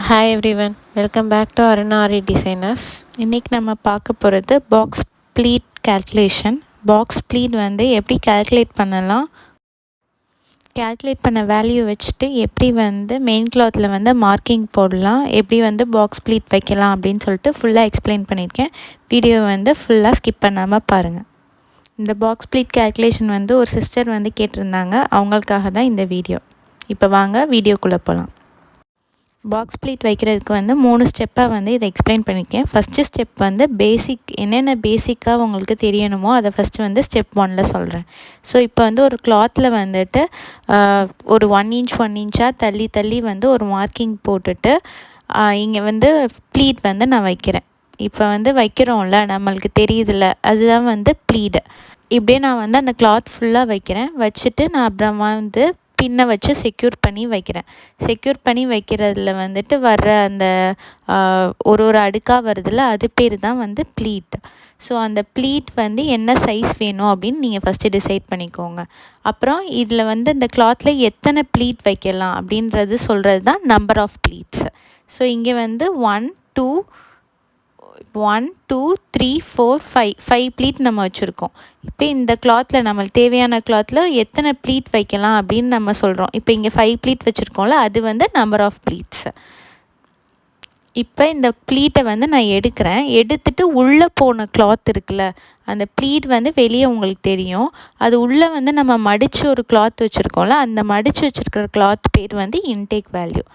Hi everyone, welcome back to Anarkali designers. இன்னைக்கு நம்ம பார்க்க போகிறது box pleat calculation. Box pleat வந்து எப்படி calculate பண்ணலாம், calculate பண்ண வேல்யூ வச்சுட்டு எப்படி வந்து மெயின் கிளாத்தில் வந்து மார்க்கிங் போடலாம், எப்படி வந்து பாக்ஸ் ப்ளீட் வைக்கலாம் அப்படின்னு சொல்லிட்டு ஃபுல்லாக எக்ஸ்பிளைன் பண்ணியிருக்கேன். வீடியோ வந்து ஃபுல்லாக ஸ்கிப் பண்ணாமல் பாருங்கள். இந்த பாக்ஸ் ப்ளீட் calculation வந்து ஒரு சிஸ்டர் வந்து கேட்டிருந்தாங்க, அவங்களுக்காக தான் இந்த வீடியோ. இப்போ வாங்க வீடியோக்குள்ளே போகலாம். பாக்ஸ் ப்ளீட் வைக்கிறதுக்கு வந்து 3 ஸ்டெப்பாக வந்து இதை எக்ஸ்பிளைன் பண்ணியிருக்கேன். ஃபஸ்ட்டு ஸ்டெப் வந்து பேசிக், என்னென்ன பேசிக்காக உங்களுக்கு தெரியணுமோ அதை ஃபஸ்ட்டு வந்து ஸ்டெப் 1ல் சொல்கிறேன். ஸோ இப்போ வந்து ஒரு கிளாத்தில் வந்துட்டு ஒரு 1 இன்ச்சாக தள்ளி வந்து ஒரு மார்க்கிங் போட்டுட்டு இங்கே வந்து ப்ளீட் வந்து நான் வைக்கிறேன். இப்போ வந்து வைக்கிறோம்ல, நம்மளுக்கு தெரியுதுல்ல, அதுதான் வந்து ப்ளீடு. இப்படியே நான் வந்து அந்த கிளாத் ஃபுல்லாக வைக்கிறேன். வச்சுட்டு நான் அப்புறமா வந்து பின்னை வச்சு செக்யூர் பண்ணி வைக்கிறேன். செக்யூர் பண்ணி வைக்கிறதுல வந்துட்டு வர்ற அந்த ஒரு அடுக்காக வருதுல்ல, அது பேர் தான் வந்து ப்ளீட். ஸோ அந்த ப்ளீட் வந்து என்ன சைஸ் வேணும் அப்படின்னு நீங்கள் ஃபஸ்ட்டு டிசைட் பண்ணிக்கோங்க. அப்புறம் இதில் வந்து இந்த கிளாத்தில் எத்தனை ப்ளீட் வைக்கலாம் அப்படின்றது சொல்கிறது தான் நம்பர் ஆஃப் ப்ளீட்ஸ். ஸோ இங்கே வந்து 1 2 3 4 5 ப்ளீட் நம்ம வச்சுருக்கோம். இப்போ இந்த கிளாத்தில் நம்மளுக்கு தேவையான கிளாத்தில் எத்தனை ப்ளீட் வைக்கலாம் அப்படின்னு நம்ம சொல்கிறோம். இப்போ இங்கே 5 ப்ளீட் வச்சுருக்கோம்ல, அது வந்து நம்பர் ஆஃப் ப்ளீட்ஸ். இப்போ இந்த ப்ளீட்டை வந்து நான் எடுத்துட்டு உள்ளே போன கிளாத் இருக்குல்ல, அந்த ப்ளீட் வந்து வெளியே உங்களுக்கு தெரியும். அது உள்ளே வந்து நம்ம மடித்து ஒரு கிளாத் வச்சுருக்கோம்ல, அந்த மடித்து வச்சுருக்கிற கிளாத் பேர் வந்து இன்டேக் வேல்யூ.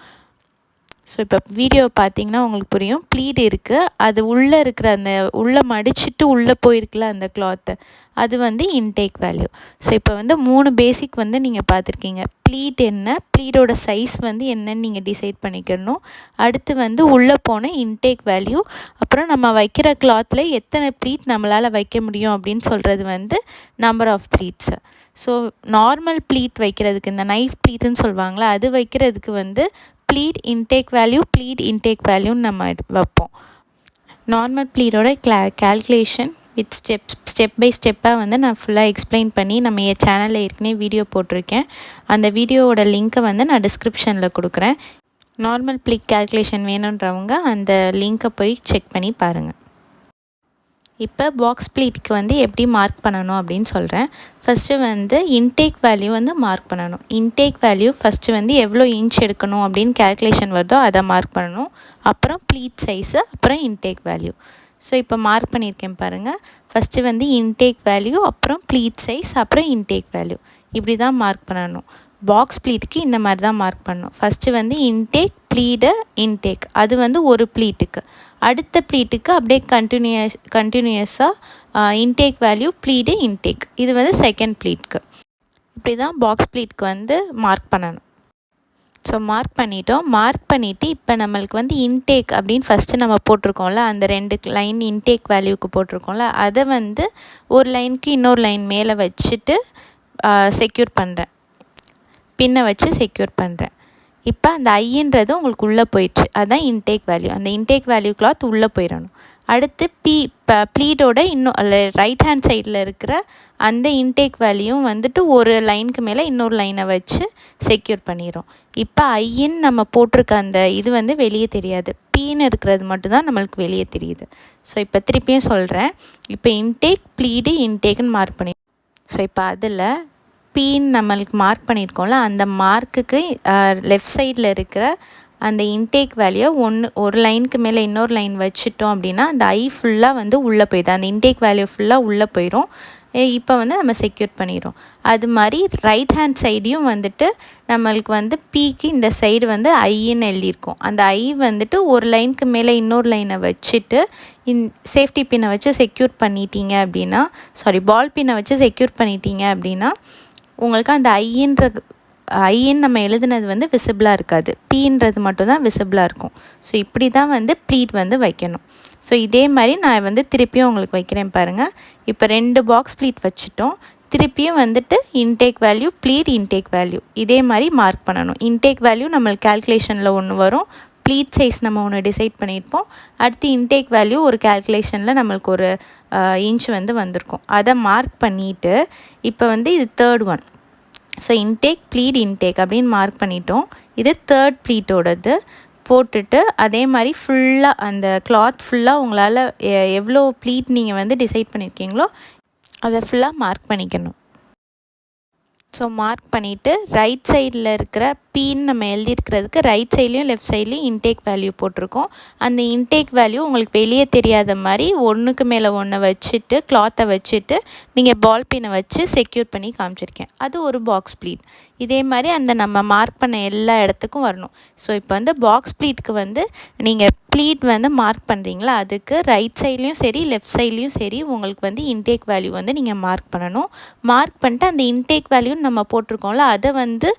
ஸோ இப்போ வீடியோ பார்த்தீங்கன்னா உங்களுக்கு புரியும். ப்ளீட் இருக்குது, அது உள்ளே இருக்கிற அந்த உள்ளே மடிச்சுட்டு உள்ளே போயிருக்குல்ல அந்த கிளாத்து, அது வந்து இன்டேக் வேல்யூ. ஸோ இப்போ வந்து 3 பேசிக் வந்து நீங்கள் பார்த்துருக்கீங்க. ப்ளீட் என்ன, ப்ளீடோட சைஸ் வந்து என்னன்னு நீங்கள் டிசைட் பண்ணிக்கணும். அடுத்து வந்து உள்ளே போன இன்டேக் வேல்யூ, அப்புறம் நம்ம வைக்கிற கிளாத்தில் எத்தனை ப்ளீட் நம்மளால் வைக்க முடியும் அப்படின்னு சொல்கிறது வந்து number of pleats. So normal pleat வைக்கிறதுக்கு, இந்த நைஃப் ப்ளீட்டுன்னு சொல்லுவாங்களே, அது வைக்கிறதுக்கு வந்து ப்ளீட் இன்டேக் இன்டேக் வேல்யூன்னு நம்ம வைப்போம். நார்மல் ப்ளீடோட கேல்குலேஷன் வித் ஸ்டெப் பை ஸ்டெப்பாக வந்து நான் ஃபுல்லாக எக்ஸ்பிளைன் பண்ணி நம்ம என் சேனலில் ஏற்கனவே வீடியோ போட்டிருக்கேன். அந்த வீடியோவோட லிங்க்கை வந்து நான் டிஸ்கிரிப்ஷனில் கொடுக்குறேன். நார்மல் ப்ளீட் கேல்குலேஷன் வேணுன்றவங்க அந்த லிங்க்கை போய் செக் பண்ணி பாருங்கள். இப்போ பாக்ஸ் ப்ளீட்டுக்கு வந்து எப்படி மார்க் பண்ணணும் அப்படின்னு சொல்கிறேன். ஃபஸ்ட்டு வந்து இன்டேக் வேல்யூ வந்து மார்க் பண்ணணும். இன்டேக் வேல்யூ ஃபஸ்ட்டு வந்து எவ்வளோ இன்ச் எடுக்கணும் அப்படின்னு கேல்குலேஷன் வருதோ அதை மார்க் பண்ணணும். அப்புறம் ப்ளீட் சைஸு, அப்புறம் இன்டேக் வேல்யூ. ஸோ இப்போ மார்க் பண்ணியிருக்கேன் பாருங்கள். ஃபஸ்ட்டு வந்து இன்டேக் வேல்யூ, அப்புறம் ப்ளீட் சைஸ், அப்புறம் இன்டேக் வேல்யூ, இப்படி தான் மார்க் பண்ணணும். பாக்ஸ் ப்ளீட்டுக்கு இந்த மாதிரி தான் மார்க் பண்ணணும். ஃபஸ்ட்டு வந்து இன்டேக், ப்ளீடு, இன்டேக், அது வந்து ஒரு ப்ளீட்டுக்கு. அடுத்த ப்ளீட்டுக்கு அப்படியே கண்டினியூஸாக இன்டேக் வேல்யூ, ப்ளீடு, இன்டேக், இது வந்து செகண்ட் ப்ளீட்டுக்கு. இப்படி தான் பாக்ஸ் ப்ளீட்டுக்கு வந்து மார்க் பண்ணணும். ஸோ மார்க் பண்ணிட்டோம். மார்க் பண்ணிவிட்டு இப்போ நம்மளுக்கு வந்து இன்டேக் அப்படின்னு ஃபஸ்ட்டு நம்ம போட்டிருக்கோம்ல, அந்த 2 லைன் இன்டேக் வேல்யூக்கு போட்டிருக்கோம்ல, அதை வந்து ஒரு லைனுக்கு இன்னொரு லைன் மேலே வச்சுட்டு செக்யூர் பண்ணுறேன். பின்னை வச்சு செக்யூர் பண்ணுறேன். இப்போ அந்த ஐன்றது உங்களுக்கு உள்ளே போயிடுச்சு, அதுதான் இன்டேக் வேல்யூ. அந்த இன்டேக் வேல்யூ கிளாத் உள்ளே போயிடணும். அடுத்து ப்ளீடோட இன்னும் ரைட் ஹேண்ட் சைடில் இருக்கிற அந்த இன்டேக் வேல்யூவும் வந்துட்டு ஒரு லைனுக்கு மேலே இன்னொரு லைனை வச்சு செக்யூர் பண்ணிடும். இப்போ ஐன்னு நம்ம போட்டிருக்க அந்த இது வந்து வெளியே தெரியாது, பீன்னு இருக்கிறது மட்டும்தான் நம்மளுக்கு வெளியே தெரியுது. ஸோ இப்போ திருப்பியும் சொல்கிறேன். இப்போ இன்டேக், ப்ளீடு, இன்டேக்குன்னு மார்க் பண்ணி, ஸோ இப்போ அதில் பீன்னு நம்மளுக்கு மார்க் பண்ணியிருக்கோம்ல, அந்த மார்க்குக்கு லெஃப்ட் சைடில் இருக்கிற அந்த இன்டேக் வேல்யூ ஒரு லைனுக்கு மேலே இன்னொரு லைன் வச்சுட்டோம் அப்படின்னா அந்த ஐ ஃபுல்லாக வந்து உள்ளே போயிடுது, அந்த இன்டேக் வேல்யூ ஃபுல்லாக உள்ளே போயிடும். இப்போ வந்து நம்ம செக்யூர் பண்ணிடுறோம். அது மாதிரி ரைட் ஹேண்ட் சைடையும் வந்துட்டு நம்மளுக்கு வந்து பீக்கு இந்த சைடு வந்து ஐன்னு எழுதியிருக்கோம். அந்த ஐ வந்துட்டு ஒரு லைனுக்கு மேலே இன்னொரு லைனை வச்சுட்டு சேஃப்டி பின்னை வச்சு செக்யூர் பண்ணிட்டீங்க அப்படின்னா, பால் பின்னை வச்சு செக்யூர் பண்ணிட்டீங்க அப்படின்னா உங்களுக்கு அந்த ஐன்னு நம்ம எழுதுனது வந்து விசிபிளாக இருக்காது, பீன்றது மட்டும்தான் விசிபிளாக இருக்கும். ஸோ இப்படி தான் வந்து ப்ளீட் வந்து வைக்கணும். ஸோ இதே மாதிரி நான் வந்து திருப்பியும் உங்களுக்கு வைக்கிறேன் பாருங்கள். இப்போ 2 பாக்ஸ் ப்ளீட் வச்சுட்டோம். திருப்பியும் வந்துட்டு intake value, pleat, intake value இதே மாதிரி மார்க் பண்ணணும். இன்டேக் வேல்யூ நம்மளுக்கு கேல்குலேஷனில் ஒன்று வரும், ப்ளீட் சைஸ் நம்ம ஒன்று டிசைட் பண்ணியிருப்போம். அடுத்து இன்டேக் வேல்யூ ஒரு கேல்குலேஷனில் நம்மளுக்கு ஒரு இன்ச் வந்து வந்திருக்கும், அதை மார்க் பண்ணிவிட்டு இப்போ வந்து இது third one. So intake, pleat, intake அப்படின்னு மார்க் பண்ணிட்டோம். இது தேர்ட் ப்ளீட்டோடது. போட்டுட்டு அதே மாதிரி ஃபுல்லாக அந்த கிளாத் ஃபுல்லாக உங்களால் எவ்வளோ ப்ளீட் நீங்கள் வந்து டிசைட் பண்ணியிருக்கீங்களோ அதை ஃபுல்லாக மார்க் பண்ணிக்கணும். ஸோ மார்க் பண்ணிவிட்டு ரைட் சைடில் இருக்கிற பீன்னு நம்ம எழுதியிருக்கிறதுக்கு ரைட் சைட்லேயும் லெஃப்ட் சைட்லேயும் இன்டேக் வேல்யூ போட்டிருக்கோம். அந்த இன்டேக் வேல்யூ உங்களுக்கு வெளியே தெரியாத மாதிரி ஒன்றுக்கு மேலே ஒன்று வச்சுட்டு கிளாத்தை வச்சுட்டு நீங்கள் பால் பின்னை வச்சு செக்யூர் பண்ணி காமிச்சிருக்கேன். அது ஒரு பாக்ஸ் ப்ளீட். இதே மாதிரி அந்த நம்ம மார்க் பண்ண எல்லா இடத்துக்கும் வரணும். ஸோ இப்போ வந்து பாக்ஸ் ப்ளீட்க்கு வந்து நீங்கள் ப்ளீட் வந்து மார்க் பண்ணுறீங்களா, அதுக்கு ரைட் சைட்லேயும் சரி லெஃப்ட் சைட்லேயும் சரி உங்களுக்கு வந்து இன்டேக் வேல்யூ வந்து நீங்கள் மார்க் பண்ணணும். மார்க் பண்ணிட்டு அந்த இன்டேக் வேல்யூன்னு நம்ம போட்டிருக்கோம்ல அதை வந்து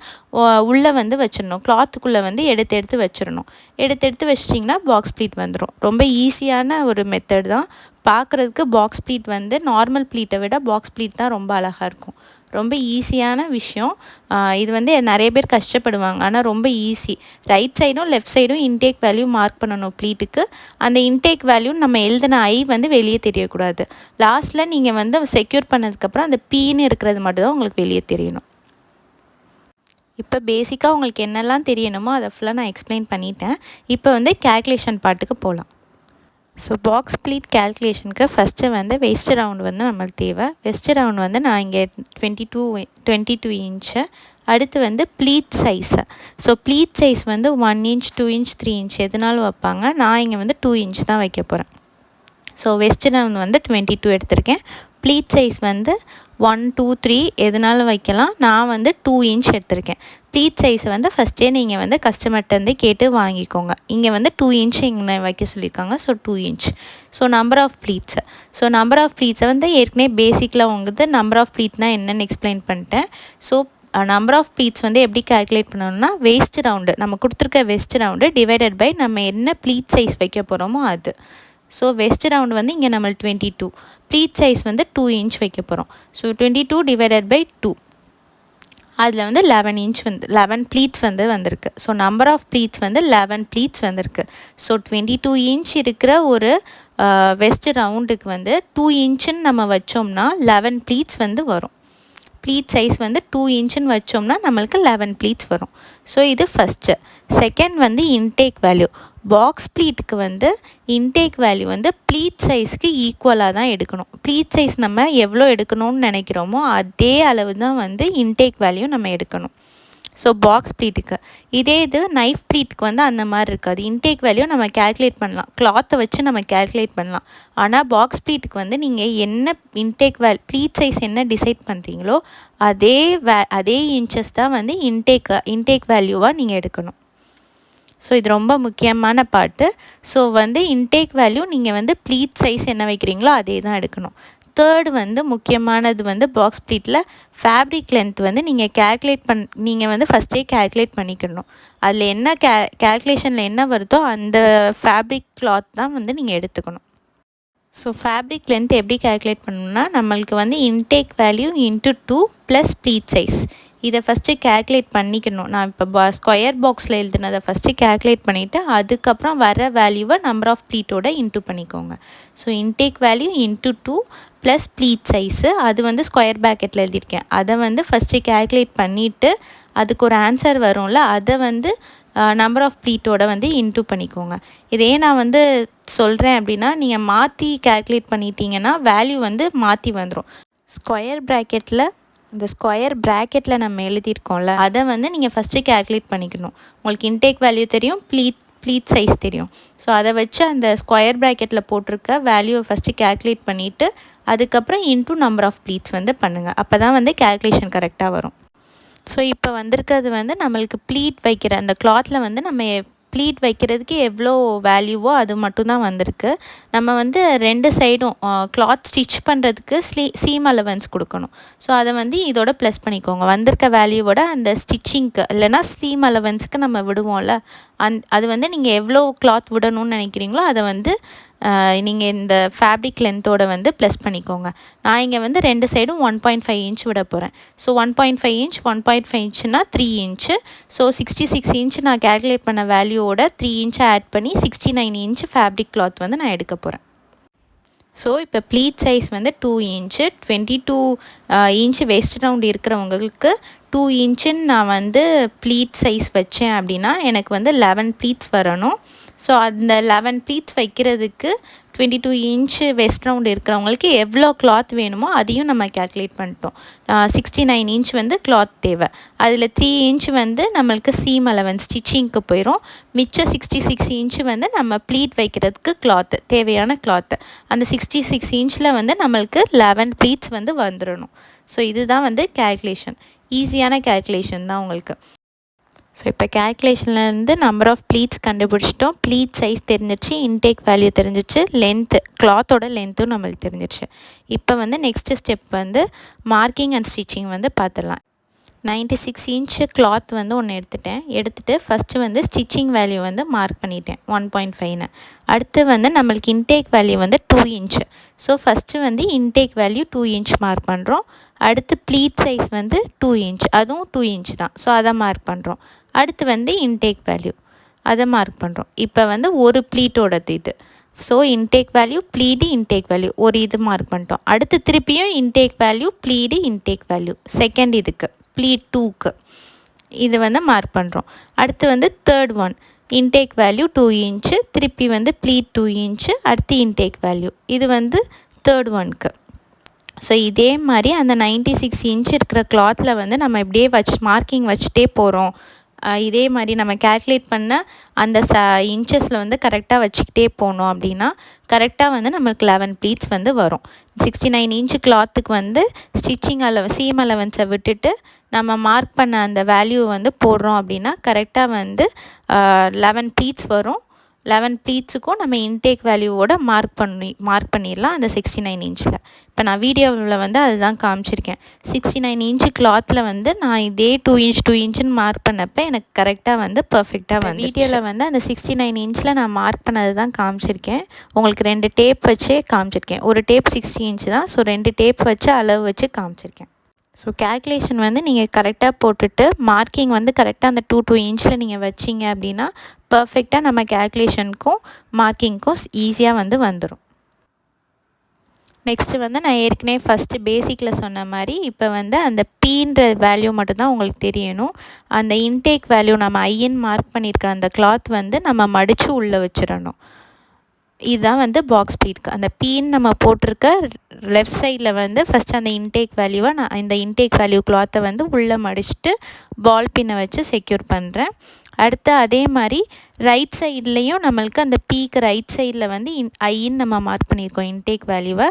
உள்ளே வந்து வச்சிடணும். கிளாத்துக்குள்ளே வந்து எடுத்து வச்சிடணும். எடுத்து வச்சிட்டிங்கன்னா பாக்ஸ் ப்ளீட் வந்துடும். ரொம்ப ஈஸியான ஒரு மெத்தட் தான். பார்க்குறதுக்கு பாக்ஸ் ப்ளீட் வந்து நார்மல் ப்ளீட்டை விட பாக்ஸ் ப்ளீட் தான் ரொம்ப அழகாக இருக்கும். ரொம்ப ஈஸியான விஷயம். இது வந்து நிறைய பேர் கஷ்டப்படுவாங்க, ஆனால் ரொம்ப ஈஸி. ரைட் சைடும் லெஃப்ட் சைடும் இன்டேக் வேல்யூ மார்க் பண்ணணும் ப்ளீட்டுக்கு. அந்த இன்டேக் வேல்யூ நம்ம எழுதின ஐ வந்து வெளியே தெரியக்கூடாது. லாஸ்ட்டில் நீங்கள் வந்து செக்யூர் பண்ணதுக்கப்புறம் அந்த பீன்னு இருக்கிறது மட்டும்தான் உங்களுக்கு வெளியே தெரியணும். இப்போ பேசிக்காக உங்களுக்கு என்னெல்லாம் தெரியணுமோ அதை ஃபுல்லாக நான் எக்ஸ்பிளைன் பண்ணிட்டேன். இப்போ வந்து கேல்குலேஷன் பார்ட்டுக்கு போகலாம். ஸோ பாக்ஸ் ப்ளீட் கேல்குலேஷனுக்கு ஃபஸ்ட்டு வந்து வெஸ்ட் ரவுண்ட் வந்து நம்மளுக்கு தேவை. வெஸ்ட் ரவுண்ட் வந்து நான் இங்கே 22 இன்ச்சு. அடுத்து வந்து pleat size. So pleat size வந்து 1 இன்ச் 2 இன்ச் 3 இன்ச் எதுனாலும் வைப்பாங்க. நான் இங்கே வந்து 2 இன்ச் தான் வைக்க போகிறேன். ஸோ வெஸ்ட் ரவுண்ட் வந்து 22 எடுத்திருக்கேன். ப்ளீட் சைஸ் வந்து 1 2 3 எதுனாலும் வைக்கலாம். நான் வந்து 2 இன்ச் எடுத்திருக்கேன். ப்ளீட் சைஸை வந்து ஃபஸ்ட்டே நீங்கள் வந்து கஸ்டமர்கிட்டருந்து கேட்டு வாங்கிக்கோங்க. இங்கே வந்து 2 இன்ச் இங்கே வைக்க சொல்லியிருக்காங்க. So 2 inch. So number of pleats. So number of ப்ளீட்ஸை வந்து ஏற்கனவே பேசிக்கில் உங்களுக்கு நம்பர் ஆஃப் ப்ளீட்னால் என்னென்னு எக்ஸ்பிளைன் பண்ணிட்டேன். ஸோ நம்பர் ஆஃப் ப்ளீட்ஸ் வந்து எப்படி கால்குலேட் பண்ணணும்னா வெஸ்ட் ரவுண்டு நம்ம கொடுத்துருக்க வெஸ்ட் ரவுண்டு டிவைடட் பை நம்ம என்ன ப்ளீட் சைஸ் வைக்க போகிறோமோ அது. ஸோ வெஸ்ட் ரவுண்டு வந்து இங்கே நம்ம 22. ப்ளீட் சைஸ் வந்து 2 இன்ச் வைக்க போகிறோம். So 22 divided by 2. அதில் வந்து 11 இன்ச் வந்து 11 ப்ளீட்ஸ் வந்து வந்திருக்கு. ஸோ நம்பர் ஆஃப் ப்ளீட்ஸ் வந்து 11 ப்ளீட்ஸ் வந்திருக்கு. ஸோ 22 இன்ச் இருக்கிற ஒரு வெஸ்ட் ரவுண்டுக்கு வந்து 2 இன்ச்சுன்னு நம்ம வச்சோம்னா 11 ப்ளீட்ஸ் வந்து வரும். ப்ளீட் சைஸ் வந்து 2 இன்ச்சுன்னு வச்சோம்னா நம்மளுக்கு 11 ப்ளீட்ஸ் வரும். ஸோ இது ஃபஸ்ட்டு. செகண்ட் வந்து இன்டேக் வேல்யூ. பாக்ஸ் ப்ளீட்டுக்கு வந்து இன்டேக் வேல்யூ வந்து ப்ளீட் சைஸ்க்கு ஈக்குவலாக தான் எடுக்கணும். ப்ளீட் சைஸ் நம்ம எவ்வளோ எடுக்கணும்னு நினைக்கிறோமோ அதே அளவு தான் வந்து இன்டேக் வேல்யூ நம்ம எடுக்கணும். ஸோ பாக்ஸ் ப்ளீட்டுக்கு. இதே இது நைஃப் ப்ளீட்டுக்கு வந்து அந்த மாதிரி இருக்காது. இன்டேக் வேல்யூ நம்ம கேல்குலேட் பண்ணலாம், கிளாத்தை வச்சு நம்ம கேல்குலேட் பண்ணலாம். ஆனால் பாக்ஸ் ப்ளீட்டுக்கு வந்து நீங்கள் என்ன இன்டேக் ப்ளீட் சைஸ் என்ன டிசைட் பண்ணுறீங்களோ அதே இன்ச்சஸ் தான் வந்து இன்டேக் வேல்யூவாக நீங்கள் எடுக்கணும். ஸோ இது ரொம்ப முக்கியமான பார்ட்டு. ஸோ வந்து இன்டேக் வேல்யூ நீங்கள் வந்து ப்ளீட் சைஸ் என்ன வைக்கிறீங்களோ அதே தான் எடுக்கணும். தேர்டு வந்து முக்கியமானது வந்து பாக்ஸ் ப்ளீட்டில் ஃபேப்ரிக் லென்த் வந்து நீங்கள் வந்து ஃபஸ்ட்டே கேல்குலேட் பண்ணிக்கணும். அதில் என்ன கேல்குலேஷனில் என்ன வருதோ அந்த ஃபேப்ரிக் கிளாத் தான் வந்து நீங்கள் எடுத்துக்கணும். ஸோ ஃபேப்ரிக் லென்த் எப்படி கேல்குலேட் பண்ணணும்னா நம்மளுக்கு வந்து intake value into 2 plus pleat size இதை ஃபஸ்ட்டு கேல்குலேட் பண்ணிக்கணும். நான் இப்போ ஸ்கொயர் பாக்ஸில் எழுதுனதை ஃபஸ்ட்டு கேல்குலேட் பண்ணிவிட்டு அதுக்கப்புறம் வர வேல்யூவை நம்பர் ஆஃப் ப்ளீட்டோட இன்ட்டு பண்ணிக்கோங்க. So intake value into 2 plus pleat size அது வந்து ஸ்கொயர் ப்ராக்கெட்டில் எழுதியிருக்கேன். அதை வந்து ஃபஸ்ட்டு கேல்குலேட் பண்ணிவிட்டு அதுக்கு ஒரு ஆன்சர் வரும்ல அதை வந்து நம்பர் ஆஃப் ப்ளீட்டோட வந்து இன்ட்டு பண்ணிக்கோங்க. இதே நான் வந்து சொல்கிறேன் அப்படின்னா நீங்கள் மாற்றி கேல்குலேட் பண்ணிட்டீங்கன்னா வேல்யூ வந்து மாற்றி வந்துடும். ஸ்கொயர் ப்ராக்கெட்டில் நம்ம எழுதியிருக்கோம்ல அதை வந்து நீங்கள் ஃபஸ்ட்டு கேல்குலேட் பண்ணிக்கணும். உங்களுக்கு இன்டேக் வேல்யூ தெரியும், ப்ளீட் சைஸ் தெரியும். ஸோ அதை வச்சு அந்த ஸ்கொயர் ப்ராக்கெட்டில் போட்டிருக்க வேல்யூவை ஃபஸ்ட்டு கேல்குலேட் பண்ணிவிட்டு அதுக்கப்புறம் இன்ட்டு நம்பர் ஆஃப் ப்ளீட்ஸ் வந்து பண்ணுங்கள். அப்போ தான் வந்து கேல்குலேஷன் கரெக்டாக வரும். ஸோ இப்போ வந்திருக்கிறது வந்து நம்மளுக்கு ப்ளீட் வைக்கிற அந்த கிளாத்தில் வந்து நம்ம ப்ளீட் வைக்கிறதுக்கு எவ்வளோ வேல்யூவோ அது மட்டும்தான் வந்திருக்கு. நம்ம வந்து 2 சைடும் கிளாத் ஸ்டிச் பண்ணுறதுக்கு சீம் அலவன்ஸ் கொடுக்கணும். ஸோ அதை வந்து இதோட ப்ளஸ் பண்ணிக்கோங்க. வந்திருக்க வேல்யூவோட அந்த ஸ்டிச்சிங்க்கு இல்லைனா சீம் அலவன்ஸுக்கு நம்ம விடுவோம்ல அது வந்து நீங்கள் எவ்வளோ கிளாத் விடணும்னு நினைக்கிறீங்களோ அதை வந்து நீங்கள் இந்த ஃபேப்ரிக் லென்த்தோட வந்து ப்ளஸ் பண்ணிக்கோங்க. நான் இங்கே வந்து 2 சைடும் 1.5 இன்ச் விட போகிறேன். So 1.5 inch 1.5 இன்ச்சுனா 3 inch. So 66 inch நான் கேல்குலேட் பண்ண வேல்யூவோட 3 இன்ச்சை ஆட் பண்ணி 69 இன்ச் ஃபேப்ரிக் கிளாத் வந்து நான் எடுக்க போகிறேன். ஸோ இப்போ ப்ளீட் சைஸ் வந்து 2 இன்ச்சு 22 இன்ச்சு வெஸ்ட் ரவுண்ட் இருக்கிறவங்களுக்கு 2 இன்ச்சுன்னு நான் வந்து ப்ளீட் சைஸ் வச்சேன் அப்படின்னா எனக்கு வந்து 11 ப்ளீட்ஸ் வரணும். ஸோ அந்த 11 ப்ளீட்ஸ் வைக்கிறதுக்கு 22 இன்ச்சு வெஸ்ட் ரவுண்ட் இருக்கிறவங்களுக்கு எவ்வளோ கிளாத் வேணுமோ அதையும் நம்ம கேல்குலேட் பண்ணிட்டோம். 69 இன்ச் வந்து கிளாத் தேவை. அதில் 3 இன்ச் வந்து நம்மளுக்கு சீம் அலவன்ஸ் ஸ்டிச்சிங்க்கு போயிடும். மிச்சம் 66 இன்ச்சு வந்து நம்ம ப்ளீட் வைக்கிறதுக்கு கிளாத்து தேவையான கிளாத்து. அந்த 66 இன்ச்சில் வந்து நம்மளுக்கு 11 ப்ளீட்ஸ் வந்து வந்துடணும். ஸோ இதுதான் வந்து கேல்குலேஷன். ஈஸியான கேல்குலேஷன் தான் உங்களுக்கு. ஸோ இப்போ கேல்குலேஷன்லேருந்து நம்பர் ஆஃப் ப்ளீட்ஸ் கண்டுபிடிச்சிட்டோம். ப்ளீட் சைஸ் தெரிஞ்சிச்சு, இன்டேக் வேல்யூ தெரிஞ்சிச்சு, லென்த்து கிளாத்தோட லென்த்தும் நம்மளுக்கு தெரிஞ்சிச்சு. இப்போ வந்து நெக்ஸ்ட்டு ஸ்டெப் வந்து மார்க்கிங் அண்ட் ஸ்டிச்சிங் வந்து பார்த்துடலாம். 96 இன்ச்சு கிளாத் வந்து ஒன்று எடுத்துகிட்டு ஃபஸ்ட்டு வந்து ஸ்டிச்சிங் வேல்யூ வந்து மார்க் பண்ணிட்டேன் 1.5ன்னு. அடுத்து வந்து நம்மளுக்கு இன்டேக் வேல்யூ வந்து 2 இன்ச்சு. ஸோ ஃபஸ்ட்டு வந்து இன்டேக் வேல்யூ 2 இன்ச் மார்க் பண்ணுறோம். அடுத்து ப்ளீட் சைஸ் வந்து 2 இன்ச், அதுவும் 2 இன்ச் தான். ஸோ அதை மார்க் பண்ணுறோம். அடுத்து வந்து இன்டேக் வேல்யூ அதை மார்க் பண்ணுறோம். இப்போ வந்து ஒரு ப்ளீட்டோடது இது. So intake value bleed intake value ஒரு இது மார்க் பண்ணிட்டோம். அடுத்து திருப்பியும் intake value bleed intake value second இதுக்கு ப்ளீட் 2க்கு இது வந்து மார்க் பண்ணுறோம். அடுத்து வந்து third one intake value 2 inch, திருப்பி வந்து ப்ளீட் 2 இன்ச்சு, அடுத்து இன்டேக் வேல்யூ இது வந்து தேர்ட் ஒன்க்கு. ஸோ இதே மாதிரி அந்த 96 இன்ச் இருக்கிற கிளாத்தில் வந்து நம்ம இப்படியே மார்க்கிங் வச்சுட்டே போகிறோம். இதே மாதிரி நம்ம கேல்குலேட் பண்ண அந்த இன்ச்சஸில் வந்து கரெக்டாக வச்சுக்கிட்டே போனோம் அப்படின்னா கரெக்டாக வந்து நம்மளுக்கு 11 ப்ளீட்ஸ் வந்து வரும். 69 இன்ச்சு கிளாத்துக்கு வந்து ஸ்டிச்சிங் சீம் அலவன்ஸை விட்டுட்டு நம்ம மார்க் பண்ண அந்த வேல்யூ வந்து போடுறோம் அப்படின்னா கரெக்டாக வந்து 11 ப்ளீட்ஸ் வரும். 11 ப்ளீட்ஸுக்கும் நம்ம இன்டேக் வேல்யூவோட மார்க் பண்ணிடலாம் அந்த 69 இன்ச்சில். இப்போ நான் வீடியோவில் வந்து அதுதான் காமிச்சிருக்கேன். 69 இன்ச்சு கிளாத்தில் வந்து நான் இதே 2 இன்ச்சுன்னு மார்க் பண்ணப்போ எனக்கு கரெக்டாக வந்து பர்ஃபெக்டாக வந்து வீடியோவில் வந்து அந்த 69 இன்ச்சில் நான் மார்க் பண்ணது தான் காமிச்சிருக்கேன். உங்களுக்கு 2 டேப் வச்சே காமிச்சிருக்கேன். ஒரு டேப் 60 இன்ச்சு தான். ஸோ 2 டேப் வச்சு அளவு வச்சு காமிச்சிருக்கேன். ஸோ கேல்குலேஷன் வந்து நீங்கள் கரெக்டாக போட்டுட்டு மார்க்கிங் வந்து கரெக்டாக அந்த 2 இன்ச்சில் நீங்கள் வச்சிங்க அப்படின்னா பர்ஃபெக்டாக நம்ம கேல்குலேஷனுக்கும் மார்க்கிங்க்கும் ஈஸியாக வந்து வந்துடும். நெக்ஸ்ட்டு வந்து நான் ஏற்கனவே ஃபஸ்ட்டு பேசிக்கில் சொன்ன மாதிரி இப்போ வந்து அந்த பீன்ற வேல்யூ மட்டும்தான் உங்களுக்கு தெரியணும். அந்த இன்டேக் வேல்யூ நம்ம ஐஎன் மார்க் பண்ணியிருக்கிற அந்த கிளாத் வந்து நம்ம மடித்து உள்ளே வச்சிடணும். இதுதான் வந்து பாக்ஸ் ப்ளீட்க்கு அந்த பீன் நம்ம போட்டிருக்க லெஃப்ட் சைடில் வந்து ஃபஸ்ட்டு அந்த இன்டேக் வேல்யூவை நான் இந்த இன்டேக் வேல்யூ கிளாத்தை வந்து உள்ளே மடிச்சுட்டு பால் பின்னை வச்சு செக்யூர் பண்ணுறேன். அடுத்து அதே மாதிரி ரைட் சைட்லேயும் நம்மளுக்கு அந்த பீக்கு ரைட் சைடில் வந்து ஐன்னு நம்ம மார்க் பண்ணியிருக்கோம் இன்டேக் வேல்யூவை.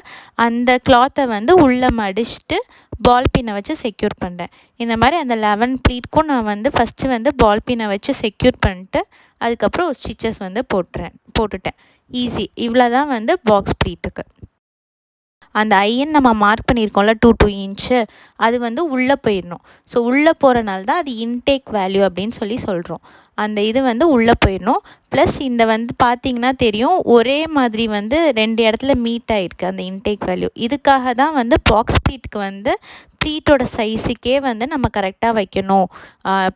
அந்த கிளாத்தை வந்து உள்ளே மடிச்சுட்டு பால் பின்னை வச்சு செக்யூர் பண்ணுறேன். இந்த மாதிரி அந்த 11 ப்ளீட்க்கும் நான் வந்து ஃபஸ்ட்டு வந்து பால் பின்னை வச்சு செக்யூர் பண்ணிட்டு அதுக்கப்புறம் ஸ்டிச்சஸ் வந்து போட்டுட்டேன். ஈஸி. இவ்வளோ தான் வந்து பாக்ஸ் ப்ளீட்டுக்கு. அந்த ஐஎன் நம்ம மார்க் பண்ணியிருக்கோம்ல 2 இன்ச்சு அது வந்து உள்ளே போயிடணும். ஸோ உள்ளே போகிறனால தான் அது இன்டேக் வேல்யூ அப்படின்னு சொல்கிறோம். அந்த இது வந்து உள்ளே போயிடணும். ப்ளஸ் இந்த வந்து பார்த்திங்கன்னா தெரியும் ஒரே மாதிரி வந்து 2 இடத்துல மீட் ஆகிருக்கு அந்த இன்டேக் வேல்யூ. இதுக்காக தான் வந்து பாக்ஸ் ப்ளீட்டுக்கு வந்து ப்ளீட்டோட சைஸுக்கே வந்து நம்ம கரெக்டாக வைக்கணும்.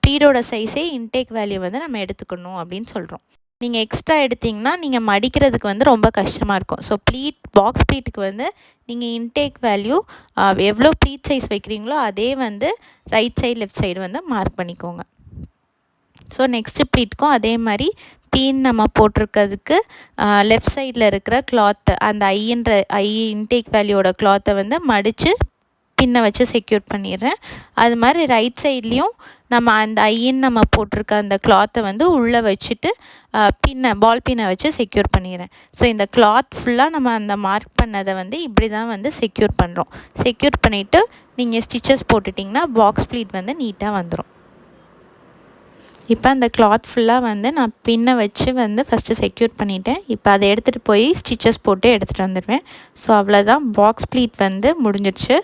ப்ளீட்டோட சைஸே இன்டேக் வேல்யூ வந்து நம்ம எடுத்துக்கணும் அப்படின்னு சொல்கிறோம். நீங்கள் எக்ஸ்ட்ரா எடுத்திங்கன்னா நீங்கள் மடிக்கிறதுக்கு வந்து ரொம்ப கஷ்டமாக இருக்கும். ஸோ பாக்ஸ் ப்ளீட்டுக்கு வந்து நீங்கள் இன்டேக் வேல்யூ எவ்வளோ ப்ளீட் சைஸ் வைக்கிறீங்களோ அதே வந்து ரைட் சைடு லெஃப்ட் சைடு வந்து மார்க் பண்ணிக்கோங்க. ஸோ நெக்ஸ்ட்டு ப்ளீட்டுக்கும் அதே மாதிரி பீன் நம்ம போட்டிருக்கிறதுக்கு லெஃப்ட் சைடில் இருக்கிற கிளாத்து அந்த ஐ இன்டேக் வேல்யூவோட கிளாத்தை வந்து மடித்து பின்னை வச்சு செக்யூர் பண்ணிடுறேன். அது மாதிரி ரைட் சைட்லேயும் நம்ம அந்த ஐன்னு நம்ம போட்டிருக்க அந்த கிளாத்தை வந்து உள்ளே வச்சுட்டு பால் பின்னை வச்சு செக்யூர் பண்ணிடுறேன். ஸோ இந்த கிளாத் ஃபுல்லாக நம்ம அந்த மார்க் பண்ணதை வந்து இப்படி தான் வந்து செக்யூர் பண்ணுறோம். செக்யூர் பண்ணிவிட்டு நீங்கள் ஸ்டிச்சஸ் போட்டுட்டிங்கன்னா பாக்ஸ் ப்ளீட் வந்து நீட்டாக வந்துடும். இப்போ அந்த கிளாத் ஃபுல்லாக வந்து நான் பின்னை வச்சு வந்து ஃபஸ்ட்டு செக்யூர் பண்ணிட்டேன். இப்போ அதை எடுத்துகிட்டு போய் ஸ்டிச்சஸ் போட்டு எடுத்துகிட்டு வந்துடுவேன். ஸோ அவ்வளோதான், பாக்ஸ் ப்ளீட் வந்து முடிஞ்சிடுச்சு.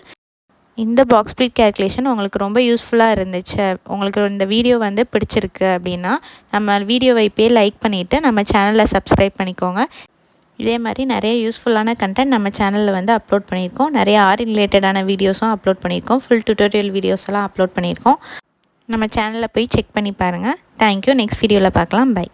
இந்த பாக்ஸ் ப்ளீட் கேல்குலேஷன் உங்களுக்கு ரொம்ப யூஸ்ஃபுல்லாக இருந்துச்சு, உங்களுக்கு இந்த வீடியோ வந்து பிடிச்சிருக்கு அப்படின்னா நம்ம வீடியோவை இப்போயே லைக் பண்ணிவிட்டு நம்ம சேனலில் சப்ஸ்கிரைப் பண்ணிக்கோங்க. இதே மாதிரி நிறைய யூஸ்ஃபுல்லான கண்டென்ட் நம்ம சேனலில் வந்து அப்லோட் பண்ணியிருக்கோம். நிறைய ஆரி ரிலேட்டடான வீடியோஸும் அப்லோட் பண்ணியிருக்கோம். ஃபுல் டியூட்டோரியல் வீடியோஸ் எல்லாம் அப்லோட் பண்ணியிருக்கோம். நம்ம சேனலில் போய் செக் பண்ணி பாருங்கள். தேங்க்யூ. நெக்ஸ்ட் வீடியோவில் பார்க்கலாம். பை.